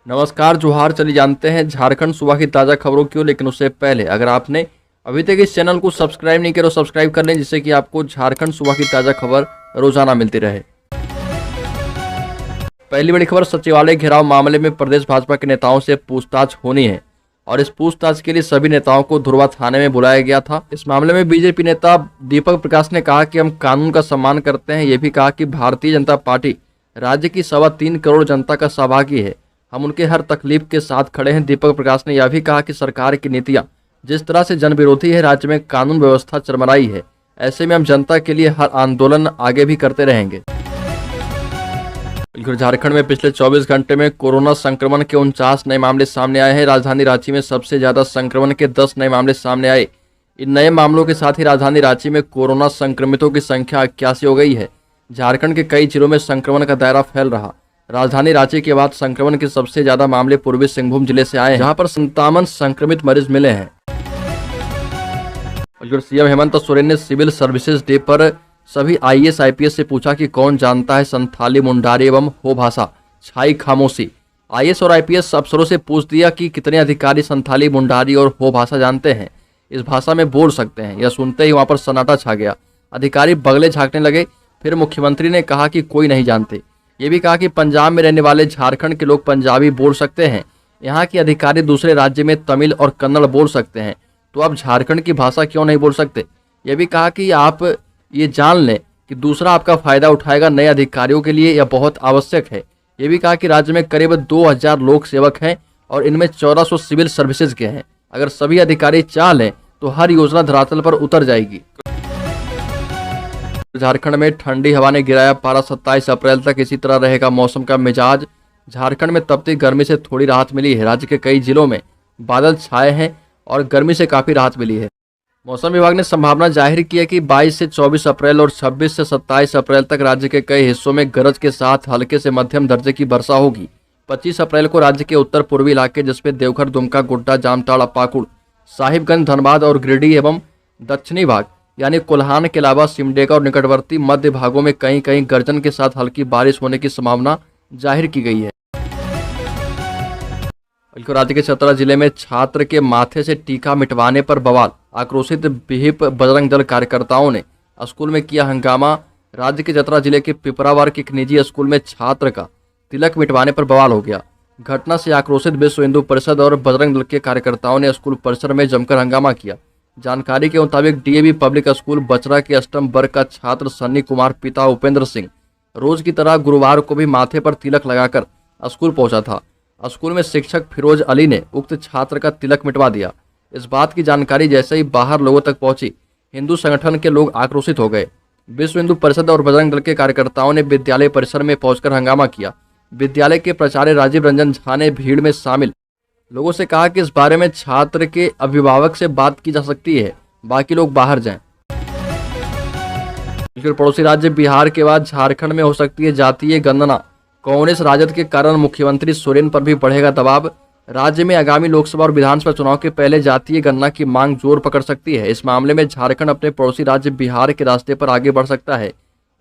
नमस्कार, जोहार। चलिए जानते हैं झारखंड सुबह की ताज़ा खबरों की ओर। लेकिन उससे पहले अगर आपने अभी तक इस चैनल को सब्सक्राइब नहीं किया तो सब्सक्राइब कर लें, जिससे कि आपको झारखंड सुबह की ताज़ा खबर रोजाना मिलती रहे। पहली बड़ी खबर, सचिवालय घेराव मामले में प्रदेश भाजपा के नेताओं से पूछताछ होनी है और इस पूछताछ के लिए सभी नेताओं को धुरवा थाने में बुलाया गया था। इस मामले में बीजेपी नेता दीपक प्रकाश ने कहा कि हम कानून का सम्मान करते हैं। ये भी कहा कि भारतीय जनता पार्टी राज्य की 3.25 करोड़ जनता का सहभागी है, हम उनके हर तकलीफ के साथ खड़े हैं। दीपक प्रकाश ने यह भी कहा कि सरकार की नीतियां जिस तरह से जन विरोधी है, राज्य में कानून व्यवस्था चरमराई है, ऐसे में हम जनता के लिए हर आंदोलन आगे भी करते रहेंगे। झारखंड में पिछले 24 घंटे में कोरोना संक्रमण के 49 नए मामले सामने आए हैं। राजधानी रांची में सबसे ज्यादा संक्रमण के 10 नए मामले सामने आए। इन नए मामलों के साथ ही राजधानी रांची में कोरोना संक्रमितों की संख्या 81 हो गई है। झारखंड के कई जिलों में संक्रमण का दायरा फैल रहा। राजधानी रांची के बाद संक्रमण के सबसे ज्यादा मामले पूर्वी सिंहभूम जिले से आए हैं, जहां पर 57 संक्रमित मरीज मिले हैं। सीएम हेमंत सोरेन ने सिविल सर्विसेज डे पर सभी आईएएस आईपीएस से पूछा कि कौन जानता है संथाली, मुंडारी एवं हो भाषा। छाई खामोशी। आईएएस और आईपीएस अफसरों से पूछ दिया कि कितने अधिकारी संथाली, मुंडारी और हो भाषा जानते हैं, इस भाषा में बोल सकते हैं। यह सुनते ही वहां पर सन्नाटा छा गया। अधिकारी बगले झांकने लगे। फिर मुख्यमंत्री ने कहा कि कोई नहीं जानते। ये भी कहा कि पंजाब में रहने वाले झारखंड के लोग पंजाबी बोल सकते हैं, यहाँ के अधिकारी दूसरे राज्य में तमिल और कन्नड़ बोल सकते हैं, तो आप झारखंड की भाषा क्यों नहीं बोल सकते। यह भी कहा कि आप ये जान लें कि दूसरा आपका फायदा उठाएगा। नए अधिकारियों के लिए यह बहुत आवश्यक है। यह भी कहा कि राज्य में करीब 2000 लोक सेवक हैं और इनमें 1400 सिविल सर्विसेज के हैं। अगर सभी अधिकारी चाह लें तो हर योजना धरातल पर उतर जाएगी। झारखंड में ठंडी हवा ने गिराया पारा। 27 अप्रैल तक इसी तरह रहेगा मौसम का मिजाज। झारखंड में तपती गर्मी से थोड़ी राहत मिली है। राज्य के कई जिलों में बादल छाए हैं और गर्मी से काफी राहत मिली है। मौसम विभाग ने संभावना जाहिर की है कि 22 से 24 अप्रैल और 26 से 27 अप्रैल तक राज्य के कई हिस्सों में गरज के साथ हल्के से मध्यम दर्जे की वर्षा होगी। 25 अप्रैल को राज्य के उत्तर पूर्वी इलाके, जिसमें देवघर, दुमका, गोड्डा, जामताड़ा, पाकुड़, साहिबगंज, धनबाद और गिरिडीह एवं दक्षिणी भाग यानी कोल्हान के अलावा सिमडेगा और निकटवर्ती मध्य भागों में कहीं कहीं गर्जन के साथ हल्की बारिश होने की संभावना जाहिर की गई है। राज्य के चतरा जिले में छात्र के माथे से टीका मिटवाने पर बवाल। आक्रोशित विहिप बजरंग दल कार्यकर्ताओं ने स्कूल में किया हंगामा। राज्य के चतरा जिले के पिपरावार के एक निजी स्कूल में छात्र का तिलक मिटवाने पर बवाल हो गया। घटना से आक्रोशित विश्व हिंदू परिषद और बजरंग दल के कार्यकर्ताओं ने स्कूल परिसर में जमकर हंगामा किया। जानकारी के मुताबिक डीएवी पब्लिक स्कूल बचरा के अष्टम वर्ग का छात्र सन्नी कुमार पिता उपेंद्र सिंह रोज की तरह गुरुवार को भी माथे पर तिलक लगाकर स्कूल पहुंचा था। स्कूल में शिक्षक फिरोज अली ने उक्त छात्र का तिलक मिटवा दिया। इस बात की जानकारी जैसे ही बाहर लोगों तक पहुंची, हिंदू संगठन के लोग आक्रोशित हो गए। विश्व हिंदू परिषद और बजरंग दल के कार्यकर्ताओं ने विद्यालय परिसर में पहुंचकर हंगामा किया। विद्यालय के प्राचार्य राजीव रंजन झा ने भीड़ में शामिल लोगों से कहा कि इस बारे में छात्र के अभिभावक से बात की जा सकती है, बाकी लोग बाहर जाएं। पड़ोसी राज्य बिहार के बाद झारखंड में हो सकती है जातीय गणना। कांग्रेस राजद के कारण मुख्यमंत्री सोरेन पर भी बढ़ेगा दबाव। राज्य में आगामी लोकसभा और विधानसभा चुनाव के पहले जातीय गणना की मांग जोर पकड़ सकती है। इस मामले में झारखंड अपने पड़ोसी राज्य बिहार के रास्ते पर आगे बढ़ सकता है।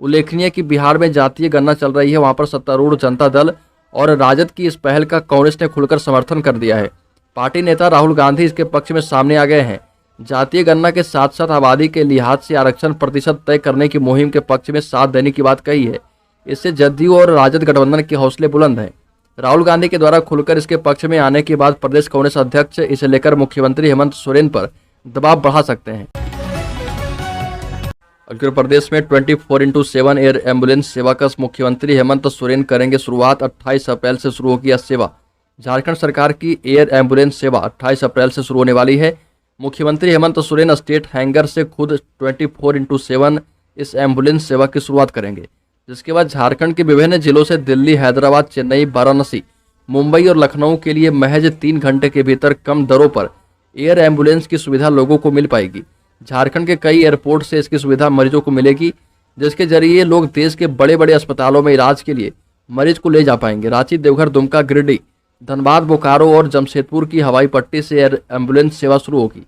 उल्लेखनीय कि बिहार में जातीय गणना चल रही है, वहां पर सत्तारूढ़ जनता दल और राजद की इस पहल का कांग्रेस ने खुलकर समर्थन कर दिया है। पार्टी नेता राहुल गांधी इसके पक्ष में सामने आ गए हैं। जातीय गणना के साथ साथ आबादी के लिहाज से आरक्षण प्रतिशत तय करने की मुहिम के पक्ष में साथ देने की बात कही है। इससे जदयू और राजद गठबंधन के हौसले बुलंद हैं। राहुल गांधी के द्वारा खुलकर इसके पक्ष में आने के बाद प्रदेश कांग्रेस अध्यक्ष इसे लेकर मुख्यमंत्री हेमंत सोरेन पर दबाव बढ़ा सकते हैं। उत्तर प्रदेश में 24/7 एयर एम्बुलेंस सेवा का मुख्यमंत्री हेमंत सोरेन करेंगे शुरुआत। 28 अप्रैल से शुरू होगी यह सेवा। झारखंड सरकार की एयर एम्बुलेंस सेवा 28 अप्रैल से शुरू होने वाली है। मुख्यमंत्री हेमंत सोरेन स्टेट हैंगर से खुद 24/7 इस एम्बुलेंस सेवा की शुरुआत करेंगे, जिसके बाद झारखंड के विभिन्न जिलों से दिल्ली, हैदराबाद, चेन्नई, वाराणसी, मुंबई और लखनऊ के लिए महज 3 घंटे के भीतर कम दरों पर एयर एम्बुलेंस की सुविधा लोगों को मिल पाएगी। झारखंड के कई एयरपोर्ट से इसकी सुविधा मरीजों को मिलेगी, जिसके जरिए लोग देश के बड़े बड़े अस्पतालों में इलाज के लिए मरीज को ले जा पाएंगे। रांची, देवघर, दुमका, गिरिडीह, धनबाद, बोकारो और जमशेदपुर की हवाई पट्टी से एयर एम्बुलेंस सेवा शुरू होगी।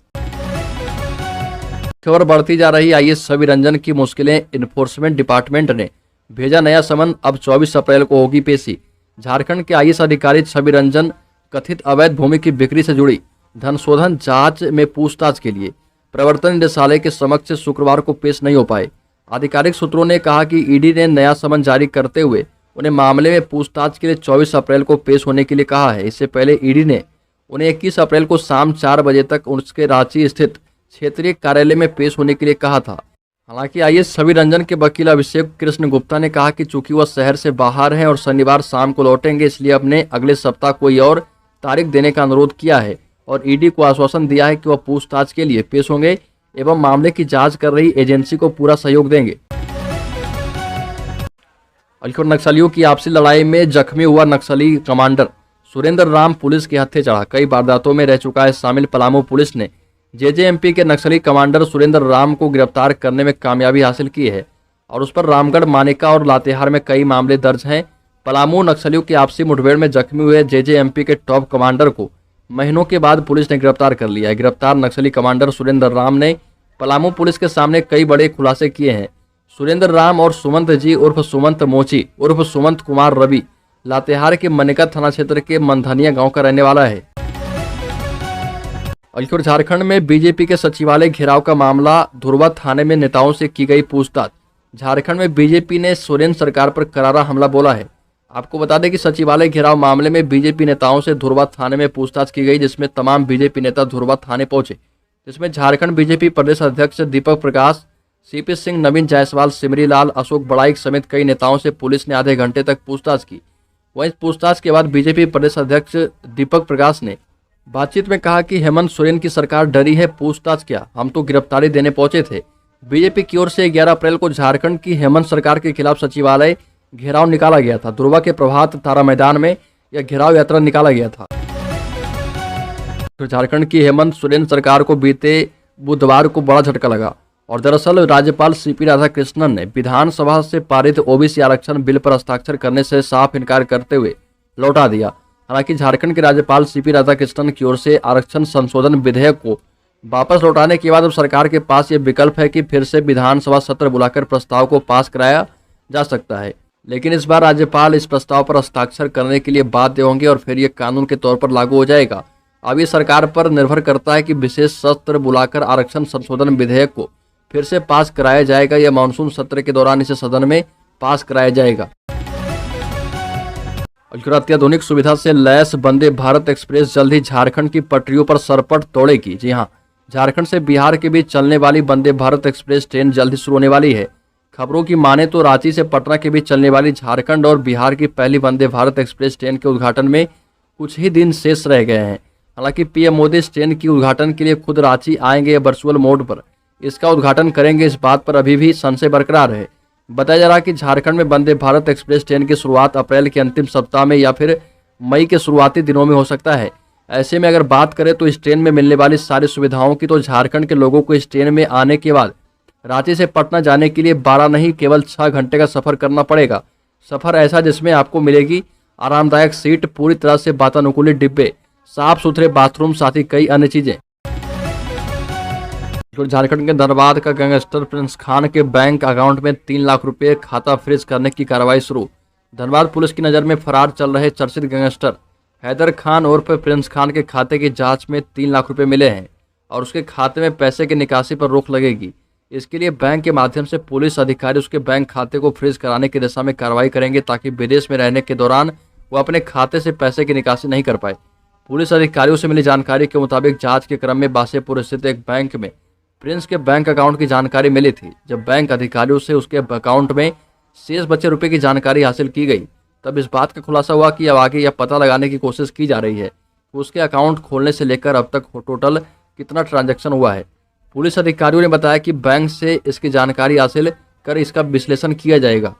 खबर बढ़ती जा रही आईएएस छवि रंजन की मुश्किलें। इन्फोर्समेंट डिपार्टमेंट ने भेजा नया समन। अब 24 अप्रैल को होगी पेशी। झारखंड के आईएएस अधिकारी छवि रंजन कथित अवैध भूमि की बिक्री से जुड़ी धनशोधन जांच में पूछताछ के लिए प्रवर्तन निदेशालय के समक्ष शुक्रवार को पेश नहीं हो पाए। आधिकारिक सूत्रों ने कहा कि ईडी ने नया समन जारी करते हुए उन्हें मामले में पूछताछ के लिए 24 अप्रैल को पेश होने के लिए कहा है। इससे पहले ईडी ने उन्हें 21 अप्रैल को शाम 4 बजे तक उसके रांची स्थित क्षेत्रीय कार्यालय में पेश होने के लिए कहा था। हालांकि आईएएस छवि रंजन के वकील अभिषेक कृष्ण गुप्ता ने कहा कि चूंकि वह शहर से बाहर हैं और शनिवार शाम को लौटेंगे, इसलिए अपने अगले सप्ताह कोई और तारीख देने का अनुरोध किया है और ईडी को आश्वासन दिया है कि वह पूछताछ के लिए पेश होंगे एवं मामले की जांच कर रही एजेंसी को पूरा सहयोग देंगे। और नक्सलियों की आपसी लड़ाई में जख्मी हुआ नक्सली कमांडर सुरेंद्र राम पुलिस के हत्थे चढ़ा। कई वारदातों में रह चुका है शामिल पलामू पुलिस ने जेजेएमपी के नक्सली कमांडर सुरेंद्र राम को गिरफ्तार करने में कामयाबी हासिल की है और उस पर रामगढ़, मानेका और लातेहार में कई मामले दर्ज हैं। पलामू नक्सलियों की आपसी मुठभेड़ में जख्मी हुए जेजेएमपी के टॉप कमांडर को महीनों के बाद पुलिस ने गिरफ्तार कर लिया है। गिरफ्तार नक्सली कमांडर सुरेंद्र राम ने पलामू पुलिस के सामने कई बड़े खुलासे किए हैं। सुरेंद्र राम और सुमंत जी उर्फ सुमंत मोची उर्फ सुमंत कुमार रवि लातेहार के मनेका थाना क्षेत्र के मंधनिया गांव का रहने वाला है। और झारखंड में बीजेपी के सचिवालय घेराव का मामला, धुरवा थाने में नेताओं से की गई पूछताछ। झारखंड में बीजेपी ने सोरेन सरकार पर करारा हमला बोला है। आपको बता दें कि सचिवालय घेराव मामले में बीजेपी नेताओं से धुरवा थाने में पूछताछ की गई, जिसमें तमाम बीजेपी नेता धुरवा थाने पहुंचे, जिसमें झारखंड बीजेपी प्रदेश अध्यक्ष दीपक प्रकाश, सीपी सिंह, नवीन जायसवाल, सिमरी लाल, अशोक बड़ाइक समेत कई नेताओं से पुलिस ने आधे घंटे तक पूछताछ की। वहीं पूछताछ के बाद बीजेपी प्रदेश अध्यक्ष दीपक प्रकाश ने बातचीत में कहा कि हेमंत सोरेन की सरकार डरी है, पूछताछ क्या, हम तो गिरफ्तारी देने पहुंचे थे। बीजेपी की ओर से 11 अप्रैल को झारखंड की हेमंत सरकार के खिलाफ सचिवालय घेराव निकाला गया था। ध्रुवा के प्रभात तारा मैदान में यह घेराव यात्रा निकाला गया था। तो झारखंड की हेमंत सोरेन सरकार को बीते बुधवार को बड़ा झटका लगा और दरअसल राज्यपाल सीपी राधाकृष्णन ने विधानसभा से पारित ओबीसी आरक्षण बिल पर हस्ताक्षर करने से साफ इनकार करते हुए लौटा दिया। हालांकि झारखंड के राज्यपाल सीपी राधाकृष्णन की ओर से आरक्षण संशोधन विधेयक को वापस लौटाने के बाद अब सरकार के पास ये विकल्प है कि फिर से विधानसभा सत्र बुलाकर प्रस्ताव को पास कराया जा सकता है, लेकिन इस बार राज्यपाल इस प्रस्ताव पर हस्ताक्षर करने के लिए बाध्य होंगे और फिर ये कानून के तौर पर लागू हो जाएगा। अब ये सरकार पर निर्भर करता है कि विशेष सत्र बुलाकर आरक्षण संशोधन विधेयक को फिर से पास कराया जाएगा या मानसून सत्र के दौरान इसे सदन में पास कराया जाएगा। अत्याधुनिक सुविधा से लैस वंदे भारत एक्सप्रेस जल्द ही झारखंड की पटरियों पर सरपट तोड़ेगी। जी हां, झारखंड से बिहार के बीच चलने वाली वंदे भारत एक्सप्रेस ट्रेन जल्द ही शुरू होने वाली है। खबरों की माने तो रांची से पटना के बीच चलने वाली झारखंड और बिहार की पहली वंदे भारत एक्सप्रेस ट्रेन के उद्घाटन में कुछ ही दिन शेष रह गए हैं। हालांकि पीएम मोदी इस ट्रेन की उद्घाटन के लिए खुद रांची आएंगे या वर्चुअल मोड पर इसका उद्घाटन करेंगे, इस बात पर अभी भी संशय बरकरार है। बताया जा रहा है कि झारखंड में वंदे भारत एक्सप्रेस ट्रेन की शुरुआत अप्रैल के अंतिम सप्ताह में या फिर मई के शुरुआती दिनों में हो सकता है। ऐसे में अगर बात करें तो इस ट्रेन में मिलने वाली सारी सुविधाओं की, तो झारखंड के लोगों को इस ट्रेन में आने के बाद रांची से पटना जाने के लिए 12 नहीं केवल 6 घंटे का सफर करना पड़ेगा। सफर ऐसा जिसमें आपको मिलेगी आरामदायक सीट, पूरी तरह से वातानुकूलित डिब्बे, साफ सुथरे बाथरूम, साथ ही कई अन्य चीजें। झारखंड के धनबाद का गैंगस्टर प्रिंस खान के बैंक अकाउंट में 3 लाख रुपए खाता फ्रीज करने की कार्रवाई शुरू। धनबाद पुलिस की नजर में फरार चल रहे चर्चित गैंगस्टर हैदर खान उर्फ प्रिंस खान के खाते की जांच में 3 लाख रुपए मिले हैं और उसके खाते में पैसे की निकासी पर रोक लगेगी। इसके लिए बैंक के माध्यम से पुलिस अधिकारी उसके बैंक खाते को फ्रीज कराने की दिशा में कार्रवाई करेंगे, ताकि विदेश में रहने के दौरान वो अपने खाते से पैसे की निकासी नहीं कर पाए। पुलिस अधिकारियों से मिली जानकारी के मुताबिक जांच के क्रम में बासेपुर स्थित एक बैंक में प्रिंस के बैंक अकाउंट की जानकारी मिली थी। जब बैंक अधिकारियों से उसके अकाउंट में शेष बचे रुपए की जानकारी हासिल की गई, तब इस बात का खुलासा हुआ कि अब आगे यह पता लगाने की कोशिश की जा रही है कि उसके अकाउंट खोलने से लेकर अब तक टोटल कितना ट्रांजैक्शन हुआ है। पुलिस अधिकारियों ने बताया कि बैंक से इसकी जानकारी हासिल कर इसका विश्लेषण किया जाएगा।